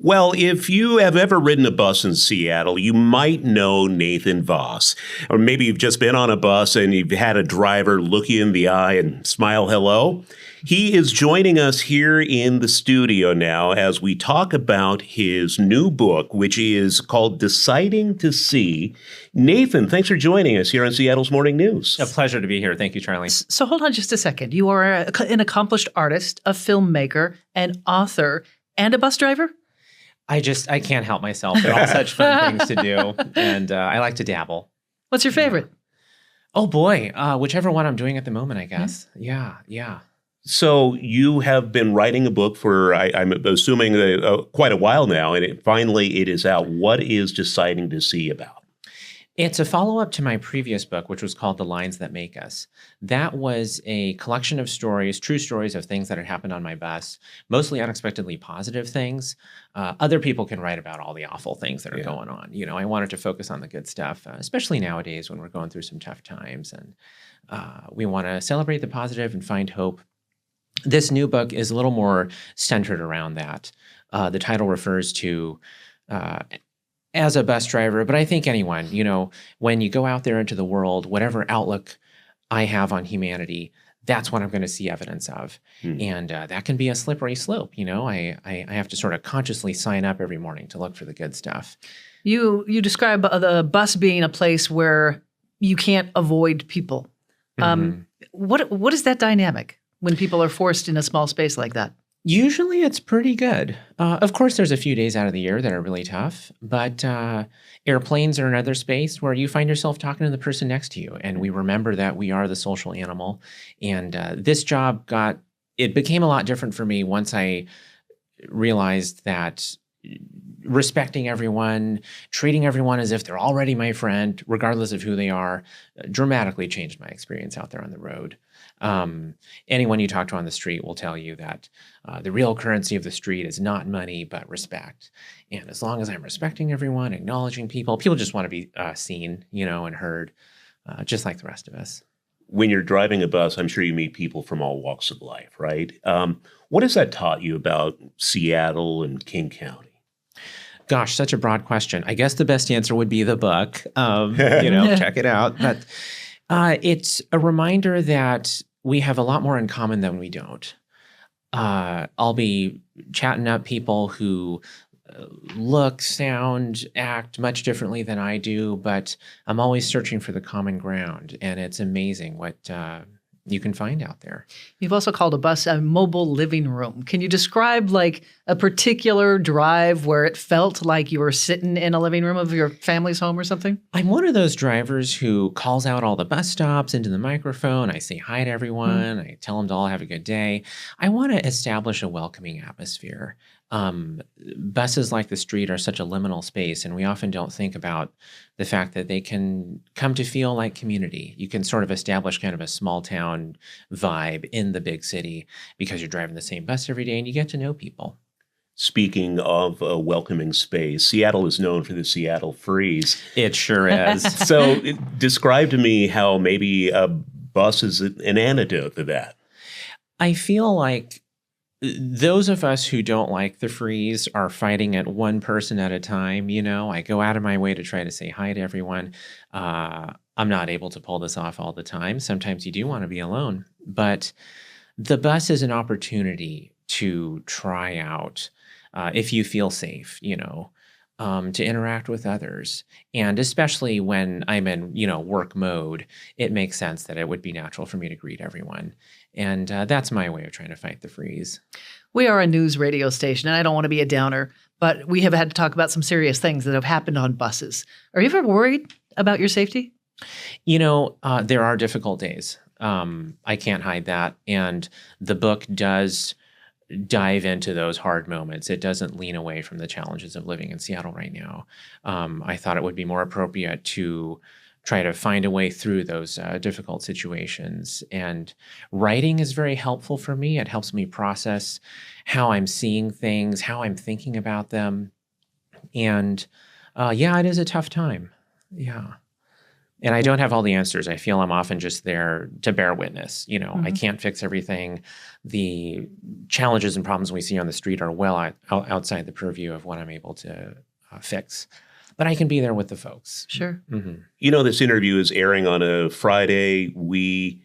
Well, if you have ever ridden a bus in Seattle, you might know Nathan Vass. Or maybe you've just been on a bus and you've had a driver look you in the eye and smile hello. He is joining us here in the studio now as we talk about his new book, which is called Deciding to See. Nathan, thanks for joining us here on Seattle's Morning News. A pleasure to be here. Thank you, Charlie. So hold on just a second. You are an accomplished artist, a filmmaker, an author, and a bus driver? I can't help myself. They're all such fun things to do, and I like to dabble. What's your favorite? Oh, boy. Whichever one I'm doing at the moment, I guess. Yeah. So you have been writing a book for, I'm assuming, quite a while now, and finally it is out. What is Deciding to See about? It's a follow-up to my previous book, which was called The Lines That Make Us. That was a collection of stories, true stories of things that had happened on my bus, mostly unexpectedly positive things. Other people can write about all the awful things that are going on. You know, I wanted to focus on the good stuff, especially nowadays when we're going through some tough times. And we want to celebrate the positive and find hope. This new book is a little more centered around that. The title refers to as a bus driver, but I think anyone, you know, when you go out there into the world, whatever outlook I have on humanity, that's what I'm going to see evidence of. And that can be a slippery slope. You know, I have to sort of consciously sign up every morning to look for the good stuff. You describe the bus being a place where you can't avoid people. What is that dynamic when people are forced in a small space like that? Usually it's pretty good. Of course, there's a few days out of the year that are really tough, but airplanes are another space where you find yourself talking to the person next to you. And we remember that we are the social animal. And this job became a lot different for me once I realized that respecting everyone, treating everyone as if they're already my friend, regardless of who they are, dramatically changed my experience out there on the road. Anyone you talk to on the street will tell you that the real currency of the street is not money, but respect. And as long as I'm respecting everyone, acknowledging people just want to be seen, you know, and heard, just like the rest of us. When you're driving a bus, I'm sure you meet people from all walks of life, right? What has that taught you about Seattle and King County? Gosh, such a broad question. I guess the best answer would be the book. Check it out. But it's a reminder that we have a lot more in common than we don't. I'll be chatting up people who look, sound, act much differently than I do, but I'm always searching for the common ground, and it's amazing what you can find out there. You've also called a bus a mobile living room. Can you describe like a particular drive where it felt like you were sitting in a living room of your family's home or something? I'm one of those drivers who calls out all the bus stops into the microphone. I say hi to everyone. I tell them to all have a good day. I want to establish a welcoming atmosphere. Buses like the street are such a liminal space, and we often don't think about the fact that they can come to feel like community. You can sort of establish kind of a small town vibe in the big city because you're driving the same bus every day and you get to know people. Speaking of a welcoming space, Seattle is known for the Seattle freeze. It sure is. So describe to me how maybe a bus is an antidote to that. I feel like those of us who don't like the freeze are fighting it one person at a time. You know, I go out of my way to try to say hi to everyone. I'm not able to pull this off all the time. Sometimes you do want to be alone, but the bus is an opportunity to try out, if you feel safe, you know, to interact with others. And especially when I'm in, work mode, it makes sense that it would be natural for me to greet everyone. And that's my way of trying to fight the freeze. We are a news radio station, and I don't want to be a downer, but we have had to talk about some serious things that have happened on buses. Are you ever worried about your safety? There are difficult days. I can't hide that. And the book does dive into those hard moments. It doesn't lean away from the challenges of living in Seattle right now. I thought it would be more appropriate to try to find a way through those difficult situations. And writing is very helpful for me. It helps me process how I'm seeing things, how I'm thinking about them. And it is a tough time. Yeah. And I don't have all the answers. I feel I'm often just there to bear witness. I can't fix everything. The challenges and problems we see on the street are well outside the purview of what I'm able to fix. But I can be there with the folks. Sure. Mm-hmm. This interview is airing on a Friday. We've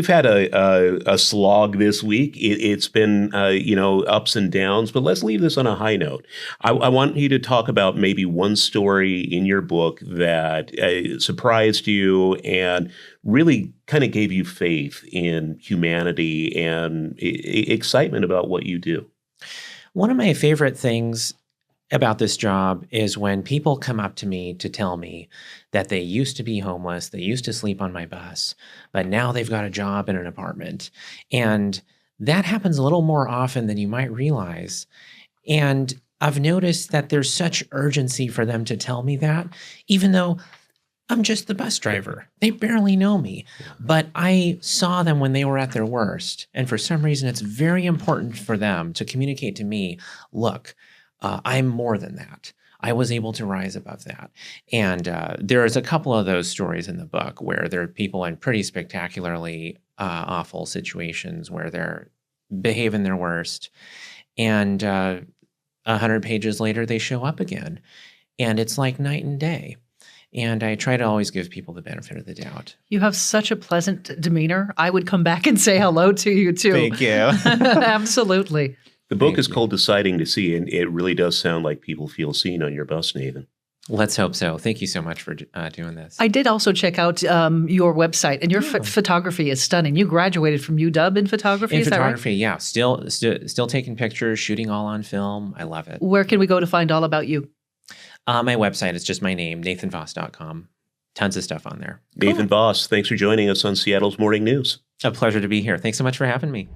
had a slog this week. It's been ups and downs, but let's leave this on a high note. I want you to talk about maybe one story in your book that surprised you and really kind of gave you faith in humanity and excitement about what you do. One of my favorite things about this job is when people come up to me to tell me that they used to be homeless, they used to sleep on my bus, but now they've got a job in an apartment. And that happens a little more often than you might realize. And I've noticed that there's such urgency for them to tell me that, even though I'm just the bus driver. They barely know me, but I saw them when they were at their worst. And for some reason, it's very important for them to communicate to me, look, I'm more than that. I was able to rise above that. And there's a couple of those stories in the book where there are people in pretty spectacularly awful situations where they're behaving their worst. And 100 pages later, they show up again. And it's like night and day. And I try to always give people the benefit of the doubt. You have such a pleasant demeanor. I would come back and say hello to you, too. Thank you. Absolutely. The book is called Deciding to See, and it really does sound like people feel seen on your bus, Nathan. Let's hope so. Thank you so much for doing this. I did also check out your website, and your photography is stunning. You graduated from UW in photography, in is photography, that right? Yeah. Still taking pictures, shooting all on film. I love it. Where can we go to find all about you? My website is just my name, nathanvoss.com. Tons of stuff on there. Nathan Voss, thanks for joining us on Seattle's Morning News. A pleasure to be here. Thanks so much for having me.